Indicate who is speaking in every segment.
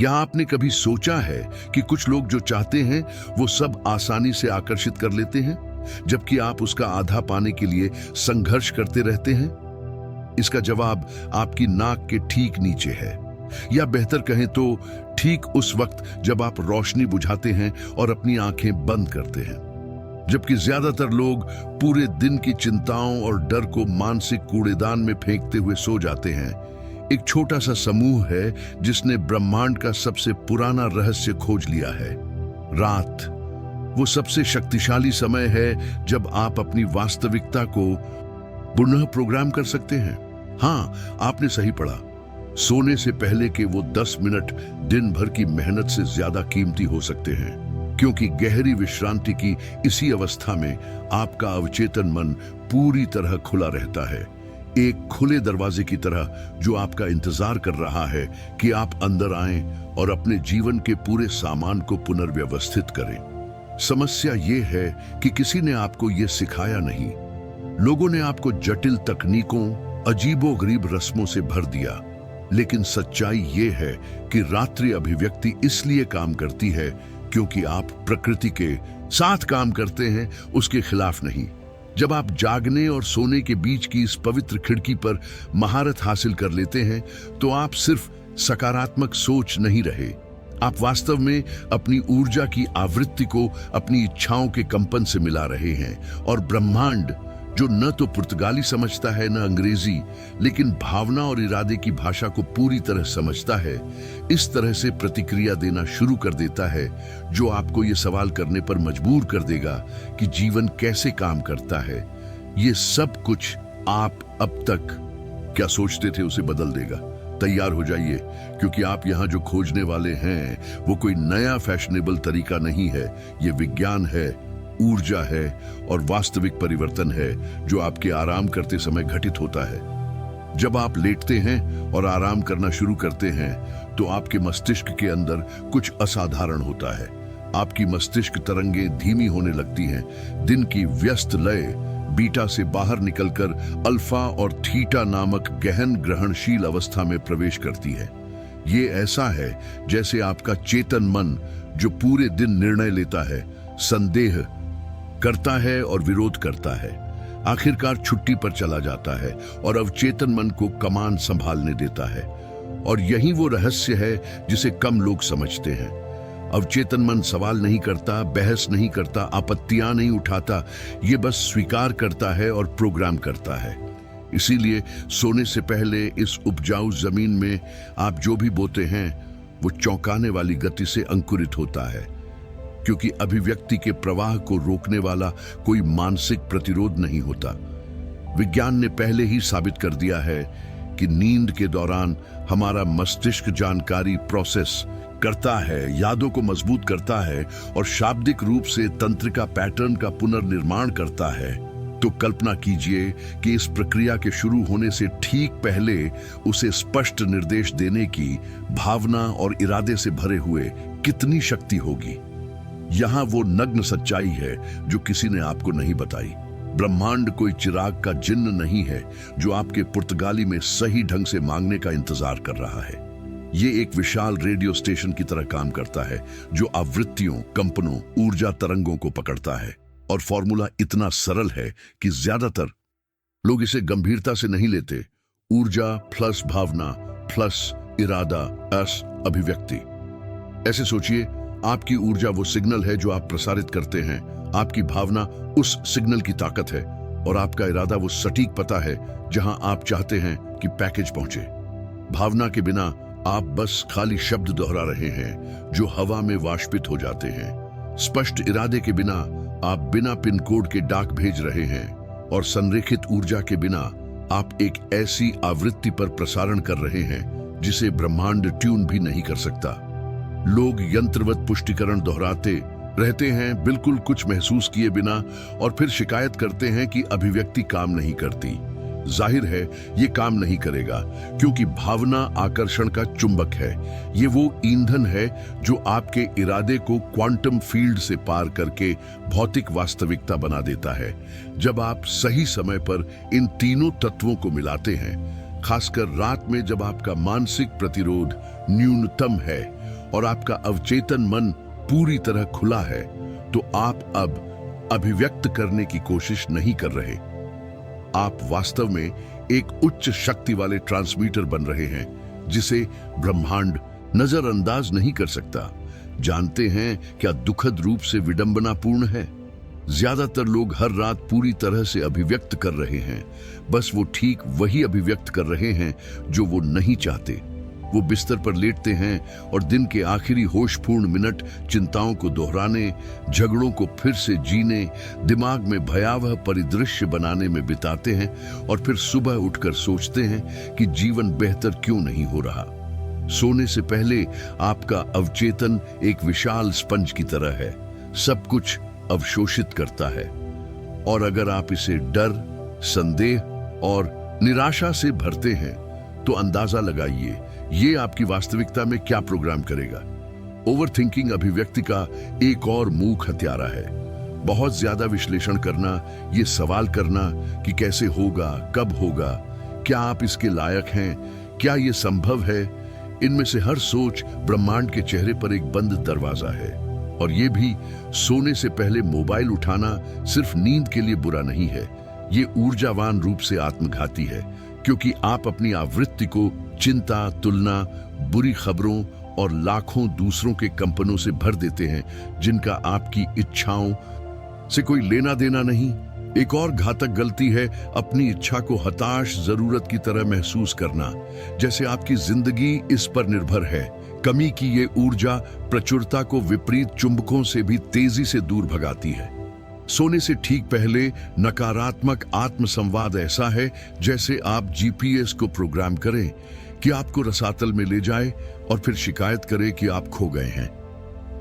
Speaker 1: क्या आपने कभी सोचा है कि कुछ लोग जो चाहते हैं वो सब आसानी से आकर्षित कर लेते हैं, जबकि आप उसका आधा पाने के लिए संघर्ष करते रहते हैं? इसका जवाब आपकी नाक के ठीक नीचे है, या बेहतर कहें तो ठीक उस वक्त जब आप रोशनी बुझाते हैं और अपनी आंखें बंद करते हैं। जबकि ज्यादातर लोग पूरे दिन की चिंताओं और डर को मानसिक कूड़ेदान में फेंकते हुए सो जाते हैं, एक छोटा सा समूह है जिसने ब्रह्मांड का सबसे पुराना रहस्य खोज लिया है। रात वो सबसे शक्तिशाली समय है जब आप अपनी वास्तविकता को पुनः प्रोग्राम कर सकते हैं। हाँ, आपने सही पढ़ा। सोने से पहले के वो 10 मिनट दिन भर की मेहनत से ज्यादा कीमती हो सकते हैं, क्योंकि गहरी विश्रांति की इसी अवस्था में आपका अवचेतन मन पूरी तरह खुला रहता है, एक खुले दरवाजे की तरह जो आपका इंतजार कर रहा है कि आप अंदर आएं और अपने जीवन के पूरे सामान को पुनर्व्यवस्थित करें। समस्या ये है कि किसी ने आपको ये सिखाया नहीं। लोगों ने आपको जटिल तकनीकों, अजीबोगरीब रस्मों से भर दिया, लेकिन सच्चाई ये है कि रात्रि अभिव्यक्ति इसलिए काम करती है क्योंकि आप प्रकृति के साथ काम करते हैं, उसके खिलाफ नहीं। जब आप जागने और सोने के बीच की इस पवित्र खिड़की पर महारत हासिल कर लेते हैं, तो आप सिर्फ सकारात्मक सोच नहीं रहे, आप वास्तव में अपनी ऊर्जा की आवृत्ति को अपनी इच्छाओं के कंपन से मिला रहे हैं। और ब्रह्मांड, जो न तो पुर्तगाली समझता है न अंग्रेजी, लेकिन भावना और इरादे की भाषा को पूरी तरह समझता है, इस तरह से प्रतिक्रिया देना शुरू कर देता है जो आपको ये सवाल करने पर मजबूर कर देगा कि जीवन कैसे काम करता है। ये सब कुछ आप अब तक क्या सोचते थे उसे बदल देगा। तैयार हो जाइए, क्योंकि आप यहाँ जो खोजने वाले हैं वो कोई नया फैशनेबल तरीका नहीं है। ये विज्ञान है, ऊर्जा है और वास्तविक परिवर्तन है जो आपके आराम करते समय घटित होता है। जब आप लेटते हैं और आराम करना शुरू करते हैं तो आपके मस्तिष्क के अंदर कुछ असाधारण होता है। आपकी मस्तिष्क तरंगें धीमी होने लगती हैं, दिन की व्यस्त लय बीटा से बाहर निकलकर अल्फा और थीटा नामक गहन ग्रहणशील अवस्था में प्रवेश करती है। ये ऐसा है जैसे आपका चेतन मन, जो पूरे दिन निर्णय लेता है, संदेह करता है और विरोध करता है, आखिरकार छुट्टी पर चला जाता है और अवचेतन मन को कमान संभालने देता है। और यही वो रहस्य है जिसे कम लोग समझते हैं। अवचेतन मन सवाल नहीं करता, बहस नहीं करता, आपत्तियां नहीं उठाता, ये बस स्वीकार करता है और प्रोग्राम करता है। इसीलिए सोने से पहले इस उपजाऊ जमीन में आप जो भी बोते हैं वो चौंकाने वाली गति से अंकुरित होता है, क्योंकि अभिव्यक्ति के प्रवाह को रोकने वाला कोई मानसिक प्रतिरोध नहीं होता। विज्ञान ने पहले ही साबित कर दिया है कि नींद के दौरान हमारा मस्तिष्क जानकारी प्रोसेस करता है, यादों को मजबूत करता है और शाब्दिक रूप से तंत्रिका पैटर्न का पुनर्निर्माण करता है। तो कल्पना कीजिए कि इस प्रक्रिया के शुरू होने से ठीक पहले उसे स्पष्ट निर्देश देने की भावना और इरादे से भरे हुए कितनी शक्ति होगी। यहाँ वो नग्न सच्चाई है जो किसी ने आपको नहीं बताई। ब्रह्मांड कोई चिराग का जिन्न नहीं है जो आपके पुर्तगाली में सही ढंग से मांगने का इंतजार कर रहा है। ये एक विशाल रेडियो स्टेशन की तरह काम करता है जो आवृत्तियों, कंपनों, ऊर्जा तरंगों को पकड़ता है। और फॉर्मूला इतना सरल है कि ज्यादातर लोग इसे गंभीरता से नहीं लेते। ऊर्जा प्लस भावना प्लस इरादा एस अभिव्यक्ति। ऐसे सोचिए, आपकी ऊर्जा वो सिग्नल है जो आप प्रसारित करते हैं, आपकी भावना उस सिग्नल की ताकत है और आपका इरादा वो सटीक पता है जहां आप चाहते हैं कि पैकेज पहुंचे। भावना के बिना आप बस खाली शब्द दोहरा रहे हैं जो हवा में वाष्पित हो जाते हैं। स्पष्ट इरादे के बिना आप बिना पिन कोड के डाक भेज रहे हैं और संरेखित ऊर्जा के बिना आप एक ऐसी आवृत्ति पर प्रसारण कर रहे हैं जिसे ब्रह्मांड ट्यून भी नहीं कर सकता। लोग यंत्रवत पुष्टिकरण दोहराते रहते हैं, बिल्कुल कुछ महसूस किए बिना, और फिर शिकायत करते हैं कि अभिव्यक्ति काम नहीं करती। जाहिर है ये काम नहीं करेगा, क्योंकि भावना आकर्षण का चुंबक है। ये वो ईंधन है जो आपके इरादे को क्वांटम फील्ड से पार करके भौतिक वास्तविकता बना देता है। जब आप सही समय पर इन तीनों तत्वों को मिलाते हैं, खासकर रात में जब आपका मानसिक प्रतिरोध न्यूनतम है और आपका अवचेतन मन पूरी तरह खुला है, तो आप अब अभिव्यक्त करने की कोशिश नहीं कर रहे। आप वास्तव में एक उच्च शक्ति वाले ट्रांसमीटर बन रहे हैं, जिसे ब्रह्मांड नजरअंदाज नहीं कर सकता। जानते हैं क्या दुखद रूप से विडंबनापूर्ण है? ज्यादातर लोग हर रात पूरी तरह से अभिव्यक्त कर रहे हैं, बस वो ठीक वही अभिव्यक्त कर रहे हैं जो वो नहीं चाहते। वो बिस्तर पर लेटते हैं और दिन के आखिरी होशपूर्ण मिनट चिंताओं को दोहराने, झगड़ों को फिर से जीने, दिमाग में भयावह परिदृश्य बनाने में बिताते हैं और फिर सुबह उठकर सोचते हैं कि जीवन बेहतर क्यों नहीं हो रहा। सोने से पहले आपका अवचेतन एक विशाल स्पंज की तरह है, सब कुछ अवशोषित करता है। और अगर आप इसे डर, संदेह और निराशा से भरते हैं, तो अंदाजा लगाइए ये आपकी वास्तविकता में क्या प्रोग्राम करेगा। ओवरथिंकिंग अभिव्यक्ति का एक और मूक हत्यारा है। बहुत ज्यादा विश्लेषण करना, ये सवाल करना कि कैसे होगा, कब होगा, क्या आप इसके लायक हैं, क्या ये संभव है। इनमें से हर सोच ब्रह्मांड के चेहरे पर एक बंद दरवाजा है। और ये भी सोने से पहले मोबाइल उठाना सिर्फ नींद के लिए बुरा नहीं है, ये ऊर्जावान रूप से आत्मघाती है, क्योंकि आप अपनी आवृत्ति को चिंता, तुलना, बुरी खबरों और लाखों दूसरों के कंपनों से भर देते हैं, जिनका आपकी इच्छाओं से कोई लेना देना नहीं। एक और घातक गलती है अपनी इच्छा को हताश जरूरत की तरह महसूस करना, जैसे आपकी जिंदगी इस पर निर्भर है। कमी की ये ऊर्जा प्रचुरता को विपरीत चुंबकों से भी तेजी से दूर भगाती है। सोने से ठीक पहले नकारात्मक आत्मसंवाद ऐसा है जैसे आप जीपीएस को प्रोग्राम करें कि आपको रसातल में ले जाए और फिर शिकायत करे कि आप खो गए हैं।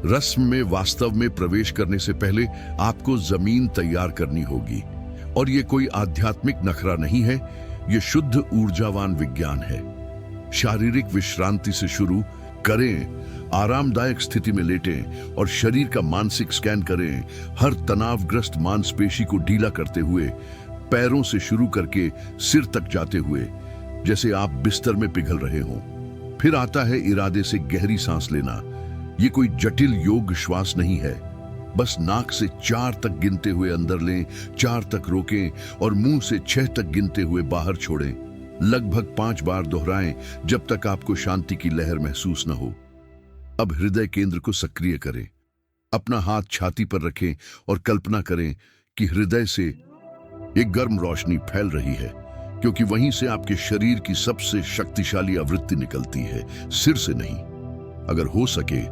Speaker 1: रस्म में वास्तव में प्रवेश करने से पहले आपको जमीन तैयार करनी होगी। और ये कोई आध्यात्मिक नखरा नहीं है, ये शुद्ध ऊर्जावान विज्ञान है। शारीरिक विश्रांति से शुरू करें, आरामदायक स्थिति में लेटें और शरीर का मानसिक स्कैन करें। हर तनावग्रस्त मांसपेशी को ढीला करते हुए, पैरों से शुरू करके सिर तक जाते हुए, जैसे आप बिस्तर में पिघल रहे हों। फिर आता है इरादे से गहरी सांस लेना। ये कोई जटिल योग श्वास नहीं है, बस नाक से 4 तक गिनते हुए अंदर लें, 4 तक रोकें और मुंह से 6 तक गिनते हुए बाहर छोड़ें। लगभग 5 बार दोहराएं जब तक आपको शांति की लहर महसूस न हो। अब हृदय केंद्र को सक्रिय करें। अपना हाथ छाती पर रखें और कल्पना करें कि हृदय से एक गर्म रोशनी फैल रही है, क्योंकि वहीं से आपके शरीर की सबसे शक्तिशाली आवृत्ति निकलती है, सिर से नहीं। अगर हो सके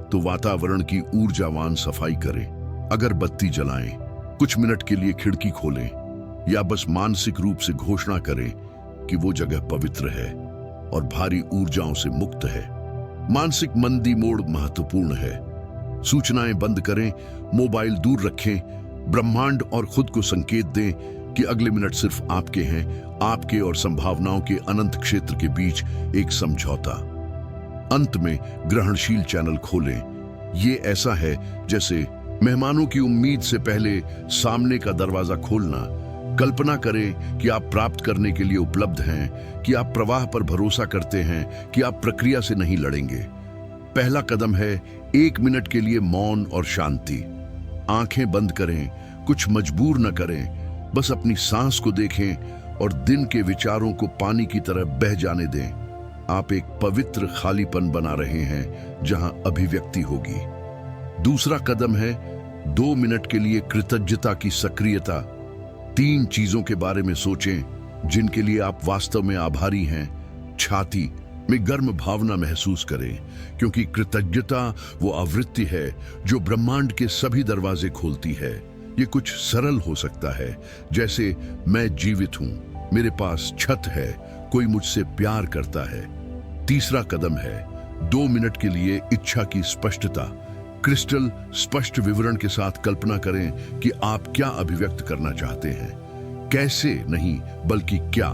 Speaker 1: तो वातावरण की ऊर्जावान सफाई करें। अगर बत्ती जलाएं, कुछ मिनट के लिए खिड़की खोलें, या बस मानसिक रूप से घोषणा करें कि वो जगह पवित्र है और भारी ऊर्जाओं से मुक्त है। मानसिक मंदी मोड महत्वपूर्ण है। सूचनाएं बंद करें, मोबाइल दूर रखें, ब्रह्मांड और खुद को संकेत दें कि अगले मिनट सिर्फ आपके हैं, आपके और संभावनाओं के अनंत क्षेत्र के बीच एक समझौता। अंत में ग्रहणशील चैनल खोलें। ये ऐसा है जैसे मेहमानों की उम्मीद से पहले सामने का दरवाजा खोलना। कल्पना करें कि आप प्राप्त करने के लिए उपलब्ध हैं, कि आप प्रवाह पर भरोसा करते हैं, कि आप प्रक्रिया से नहीं लड़ेंगे। पहला कदम है 1 मिनट के लिए मौन और शांति। आंखें बंद करें, कुछ मजबूर न करें, बस अपनी सांस को देखें और दिन के विचारों को पानी की तरह बह जाने दें। आप एक पवित्र खालीपन बना रहे हैं जहां अभिव्यक्ति होगी। दूसरा कदम है 2 मिनट के लिए कृतज्ञता की सक्रियता। 3 चीजों के बारे में सोचें जिनके लिए आप वास्तव में आभारी हैं। छाती में गर्म भावना महसूस करें, क्योंकि कृतज्ञता वो आवृत्ति है जो ब्रह्मांड के सभी दरवाजे खोलती है। ये कुछ सरल हो सकता है, जैसे मैं जीवित हूं, मेरे पास छत है, कोई मुझसे प्यार करता है। तीसरा कदम है 2 मिनट के लिए इच्छा की स्पष्टता। क्रिस्टल स्पष्ट विवरण के साथ कल्पना करें कि आप क्या अभिव्यक्त करना चाहते हैं। कैसे नहीं, बल्कि क्या।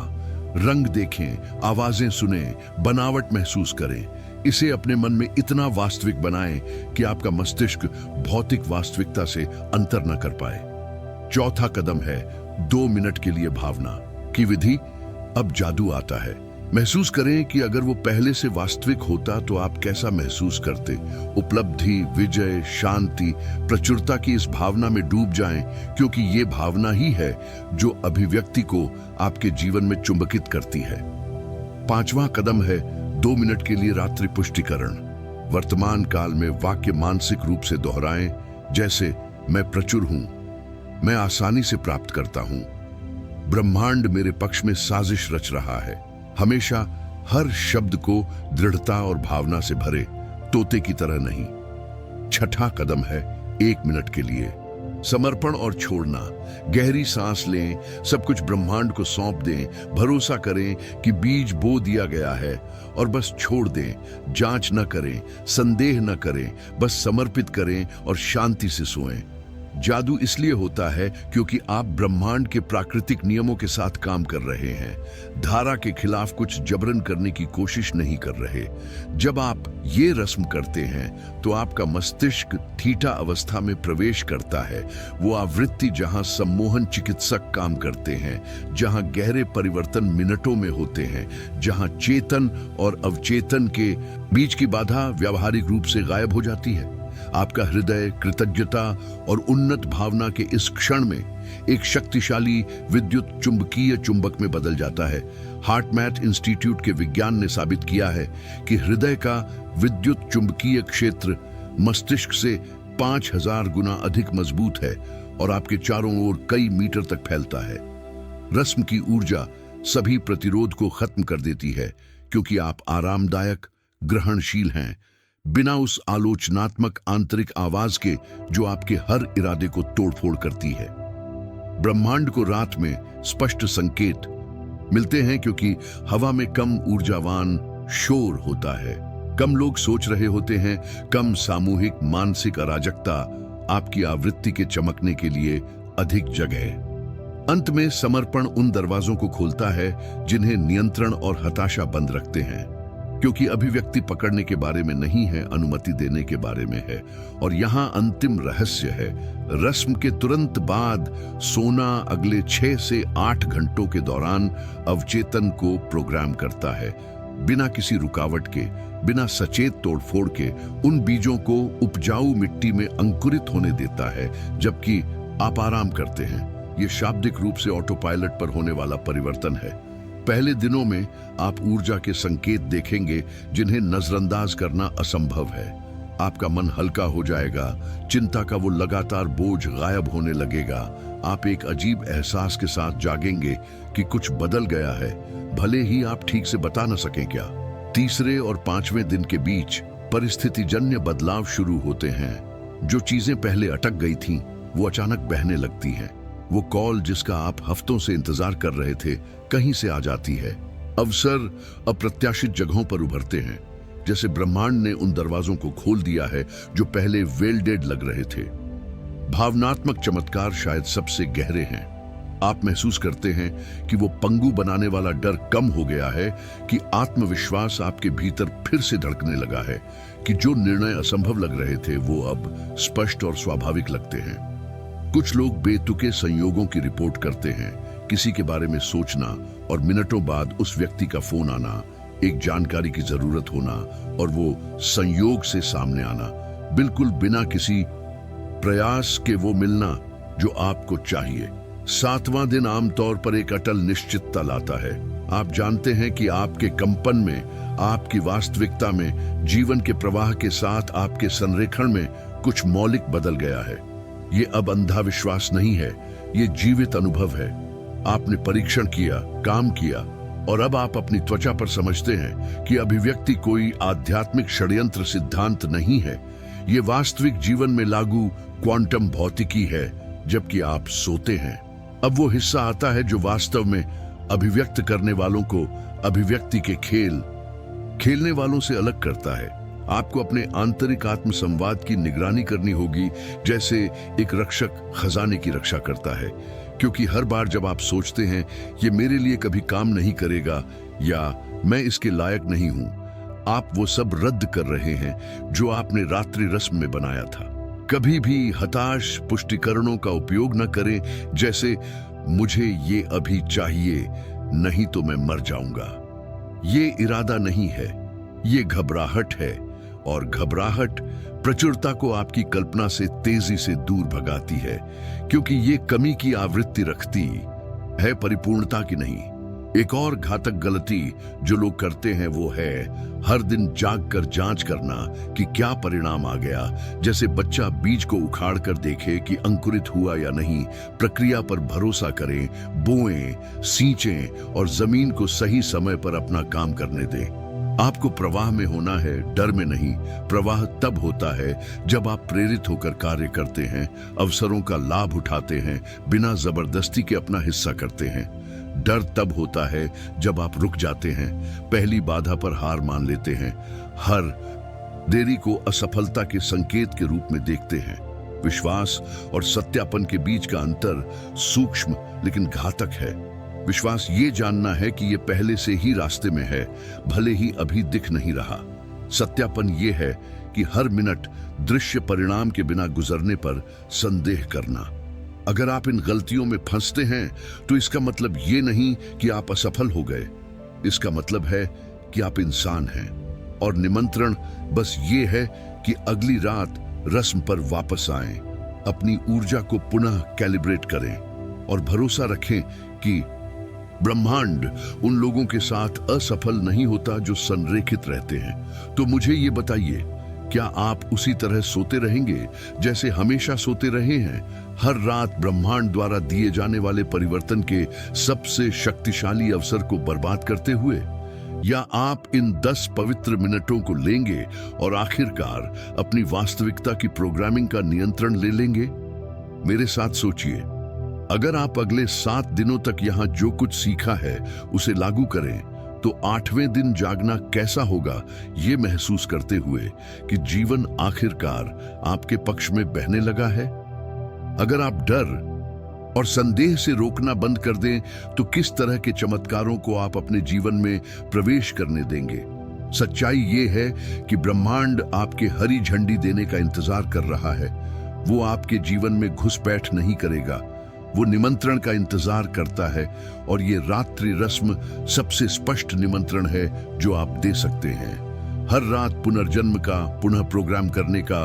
Speaker 1: रंग देखें, आवाजें सुने, बनावट महसूस करें। इसे अपने मन में इतना वास्तविक बनाएं कि आपका मस्तिष्क भौतिक वास्तविकता से अंतर न कर पाए। चौथा कदम है 2 मिनट के लिए भावना की विधि। अब जादू आता है। महसूस करें कि अगर वो पहले से वास्तविक होता तो आप कैसा महसूस करते। उपलब्धि, विजय, शांति, प्रचुरता की इस भावना में डूब जाएं, क्योंकि ये भावना ही है जो अभिव्यक्ति को आपके जीवन में चुंबकित करती है। 5वां कदम है 2 मिनट के लिए रात्रि पुष्टिकरण। वर्तमान काल में वाक्य मानसिक रूप से दोहराएं, जैसे मैं प्रचुर हूं, मैं आसानी से प्राप्त करता हूं, ब्रह्मांड मेरे पक्ष में साजिश रच रहा है। हमेशा हर शब्द को दृढ़ता और भावना से भरे, तोते की तरह नहीं। 6वां कदम है 1 मिनट के लिए समर्पण और छोड़ना। गहरी सांस लें, सब कुछ ब्रह्मांड को सौंप दें, भरोसा करें कि बीज बो दिया गया है और बस छोड़ दें। जांच न करें, संदेह न करें, बस समर्पित करें और शांति से सोएं। जादू इसलिए होता है क्योंकि आप ब्रह्मांड के प्राकृतिक नियमों के साथ काम कर रहे हैं, धारा के खिलाफ कुछ जबरन करने की कोशिश नहीं कर रहे। जब आप ये रस्म करते हैं तो आपका मस्तिष्क थीटा अवस्था में प्रवेश करता है, वो आवृत्ति जहां सम्मोहन चिकित्सक काम करते हैं, जहां गहरे परिवर्तन मिनटों में होते हैं, जहां चेतन और अवचेतन के बीच की बाधा व्यावहारिक रूप से गायब हो जाती है। आपका हृदय कृतज्ञता और उन्नत भावना के इस क्षण में एक शक्तिशाली विद्युत चुंबकीय चुंबक में बदल जाता है। हार्टमैथ इंस्टीट्यूट के विज्ञान ने साबित किया है कि हृदय का विद्युत चुंबकीय क्षेत्र मस्तिष्क से 5000 गुना अधिक मजबूत है और आपके चारों ओर कई मीटर तक फैलता है। रस्म की ऊर्जा सभी प्रतिरोध को खत्म कर देती है, क्योंकि आप आरामदायक, ग्रहणशील हैं, बिना उस आलोचनात्मक आंतरिक आवाज के जो आपके हर इरादे को तोड़फोड़ करती है। ब्रह्मांड को रात में स्पष्ट संकेत मिलते हैं क्योंकि हवा में कम ऊर्जावान शोर होता है, कम लोग सोच रहे होते हैं, कम सामूहिक मानसिक अराजकता, आपकी आवृत्ति के चमकने के लिए अधिक जगह। अंत में समर्पण उन दरवाजों को खोलता है जिन्हें नियंत्रण और हताशा बंद रखते हैं, क्योंकि अभिव्यक्ति पकड़ने के बारे में नहीं है, अनुमति देने के बारे में है। और यहाँ अंतिम रहस्य है, रस्म के तुरंत बाद सोना अगले 6 से 8 घंटों के दौरान अवचेतन को प्रोग्राम करता है, बिना किसी रुकावट के, बिना सचेत तोड़फोड़ के उन बीजों को उपजाऊ मिट्टी में अंकुरित होने देता है, जबकि आप आराम करते हैं। ये शाब्दिक रूप से ऑटो पायलट पर होने वाला परिवर्तन है। पहले दिनों में आप ऊर्जा के संकेत देखेंगे जिन्हें नजरअंदाज करना असंभव है। आपका मन हल्का हो जाएगा, चिंता का वो लगातार बोझ गायब होने लगेगा। आप एक अजीब एहसास के साथ जागेंगे कि कुछ बदल गया है, भले ही आप ठीक से बता न सकें क्या। 3रे और 5वें दिन के बीच परिस्थितिजन्य बदलाव शुरू होते हैं। जो चीजें पहले अटक गई थीं, वो अचानक बहने लगती हैं। वो कॉल जिसका आप हफ्तों से इंतजार कर रहे थे, कहीं से आ जाती है। अवसर अप्रत्याशित जगहों पर उभरते हैं, जैसे ब्रह्मांड ने उन दरवाजों को खोल दिया है जो पहले वेल्डेड लग रहे थे। भावनात्मक चमत्कार शायद सबसे गहरे हैं। आप महसूस करते हैं कि वो पंगु बनाने वाला डर कम हो गया है, कि आत्मविश्वास आपके भीतर फिर से धड़कने लगा है, कि जो निर्णय असंभव लग रहे थे वो अब स्पष्ट और स्वाभाविक लगते हैं। कुछ लोग बेतुके संयोगों की रिपोर्ट करते हैं, किसी के बारे में सोचना और मिनटों बाद उस व्यक्ति का फोन आना, एक जानकारी की जरूरत होना और वो संयोग से सामने आना, बिल्कुल बिना किसी प्रयास के वो मिलना जो आपको चाहिए। 7वां दिन आमतौर पर एक अटल निश्चितता लाता है। आप जानते हैं कि आपके कंपन में, आपकी वास्तविकता में, जीवन के प्रवाह के साथ आपके संरेखण में कुछ मौलिक बदल गया है। ये अब अंधा विश्वास नहीं है, ये जीवित अनुभव है। आपने परीक्षण किया, काम किया और अब आप अपनी त्वचा पर समझते हैं कि अभिव्यक्ति कोई आध्यात्मिक षड्यंत्र सिद्धांत नहीं है, ये वास्तविक जीवन में लागू क्वांटम भौतिकी है। जबकि आप सोते हैं, अब वो हिस्सा आता है जो वास्तव में अभिव्यक्त करने वालों को अभिव्यक्ति के खेल खेलने वालों से अलग करता है। आपको अपने आंतरिक आत्म संवाद की निगरानी करनी होगी, जैसे एक रक्षक खजाने की रक्षा करता है, क्योंकि हर बार जब आप सोचते हैं ये मेरे लिए कभी काम नहीं करेगा या मैं इसके लायक नहीं हूं, आप वो सब रद्द कर रहे हैं जो आपने रात्रि रस्म में बनाया था। कभी भी हताश पुष्टिकरणों का उपयोग न करें, जैसे मुझे ये अभी चाहिए, नहीं तो मैं मर जाऊंगा। ये इरादा नहीं है, ये घबराहट है, और घबराहट प्रचुरता को आपकी कल्पना से तेजी से दूर भगाती है, क्योंकि ये कमी की आवृत्ति रखती है, परिपूर्णता की नहीं। एक और घातक गलती जो लोग करते हैं वो है हर दिन जाग कर जांच करना कि क्या परिणाम आ गया। जैसे बच्चा बीज को उखाड़ कर देखे कि अंकुरित हुआ या नहीं, प्रक्रिया पर भरोसा करें, बोएं, सींचें और जमीन को सही समय पर अपना काम करने दें। आपको प्रवाह में होना है, डर में नहीं। प्रवाह तब होता है जब आप प्रेरित होकर कार्य करते हैं, अवसरों का लाभ उठाते हैं, बिना जबरदस्ती के अपना हिस्सा करते हैं। डर तब होता है जब आप रुक जाते हैं, पहली बाधा पर हार मान लेते हैं, हर देरी को असफलता के संकेत के रूप में देखते हैं। विश्वास और सत्यापन के बीच का अंतर सूक्ष्म लेकिन घातक है। विश्वास ये जानना है कि ये पहले से ही रास्ते में है, भले ही अभी दिख नहीं रहा। सत्यापन ये है कि हर मिनट दृश्य परिणाम के बिना गुजरने पर संदेह करना। अगर आप इन गलतियों में फंसते हैं तो इसका मतलब ये नहीं कि आप असफल हो गए, इसका मतलब है कि आप इंसान हैं। और निमंत्रण बस ये है कि अगली रात रस्म पर वापस आएं, अपनी ऊर्जा को पुनः कैलिब्रेट करें और भरोसा रखें कि ब्रह्मांड उन लोगों के साथ असफल नहीं होता जो संरेखित रहते हैं। तो मुझे ये बताइए, क्या आप उसी तरह सोते रहेंगे जैसे हमेशा सोते रहे हैं, हर रात ब्रह्मांड द्वारा दिए जाने वाले परिवर्तन के सबसे शक्तिशाली अवसर को बर्बाद करते हुए? या आप इन 10 पवित्र मिनटों को लेंगे और आखिरकार अपनी वास्तविकता की प्रोग्रामिंग का नियंत्रण ले लेंगे? मेरे साथ सोचिए, अगर आप अगले 7 दिनों तक यहां जो कुछ सीखा है उसे लागू करें, तो 8वें दिन जागना कैसा होगा, ये महसूस करते हुए कि जीवन आखिरकार आपके पक्ष में बहने लगा है। अगर आप डर और संदेह से रोकना बंद कर दें, तो किस तरह के चमत्कारों को आप अपने जीवन में प्रवेश करने देंगे? सच्चाई ये है कि ब्रह्मांड आपके हरी झंडी देने का इंतजार कर रहा है। वो आपके जीवन में घुसपैठ नहीं करेगा, वो निमंत्रण का इंतजार करता है। और ये रात्रि रस्म सबसे स्पष्ट निमंत्रण है जो आप दे सकते हैं। हर रात पुनर्जन्म का, पुनः प्रोग्राम करने का,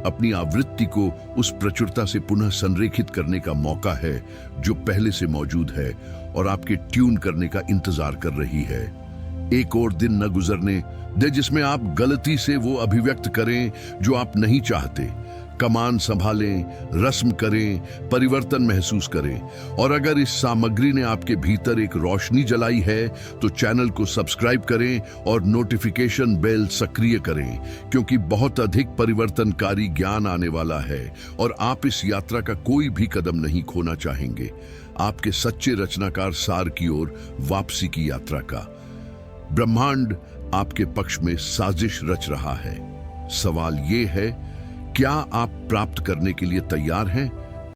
Speaker 1: अपनी आवृत्ति को उस प्रचुरता से पुनः संरेखित करने का मौका है जो पहले से मौजूद है और आपके ट्यून करने का इंतजार कर रही है। एक और दिन न गुजरने दे जिसमें आप गलती से वो अभिव्यक्त करें जो आप नहीं चाहते। कमान संभालें, रस्म करें, परिवर्तन महसूस करें। और अगर इस सामग्री ने आपके भीतर एक रोशनी जलाई है तो चैनल को सब्सक्राइब करें और नोटिफिकेशन बेल सक्रिय करें, क्योंकि बहुत अधिक परिवर्तनकारी ज्ञान आने वाला है और आप इस यात्रा का कोई भी कदम नहीं खोना चाहेंगे। आपके सच्चे रचनाकार सार की ओर वापसी की यात्रा का। ब्रह्मांड आपके पक्ष में साजिश रच रहा है। सवाल ये है, क्या आप प्राप्त करने के लिए तैयार हैं?